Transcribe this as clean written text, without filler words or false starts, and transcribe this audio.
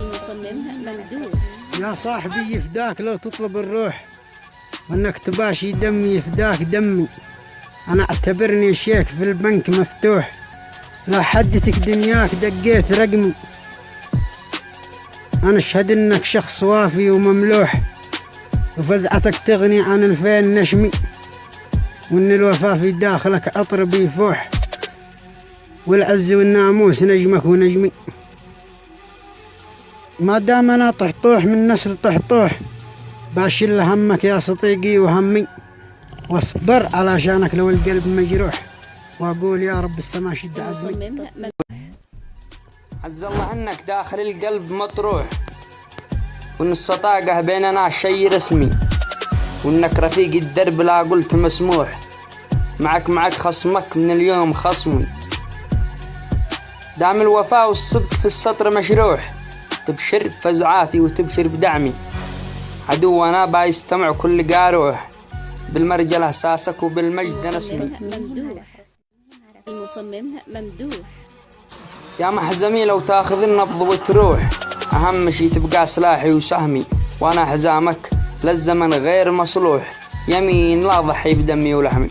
المصمم ممدوح. يا صاحبي يفداك لو تطلب الروح، وانك تباشي دمي يفداك دمي. انا اعتبرني شيك في البنك مفتوح، لا حدتك دنياك دقيت رقمي. انا اشهد انك شخص وافي ومملوح، وفزعتك تغني عن الفين نشمي، وان الوفا في داخلك عطر بيفوح، والعز والناموس نجمك ونجمي. ما دام انا طحطوح من نسل طحطوح، باشيل همك يا صديقي وهمي، واصبر علشانك لو القلب مجروح، واقول يا رب السما شد عزمي. المصمم عز الله انك داخل القلب مطروح، وان الصداقة بيننا شي رسمي، وانك رفيق الدرب لا قلت مسموح. معك خصمك من اليوم خصمي، دام الوفاء والصدق في السطر مشروح. تبشر بفزعاتي وتبشر بدعمي، عدونا بايستمع كل قاروح. بالمرجلة اساسك وبالمجد نسمي. المصمم ممدوح. يا محزمي لو تاخذ النبض وتروح، اهم شي تبقى سلاحي وسهمي، وانا حزامك للزمن غير مصلوح. يمين لا ضحي بدمي ولحمي.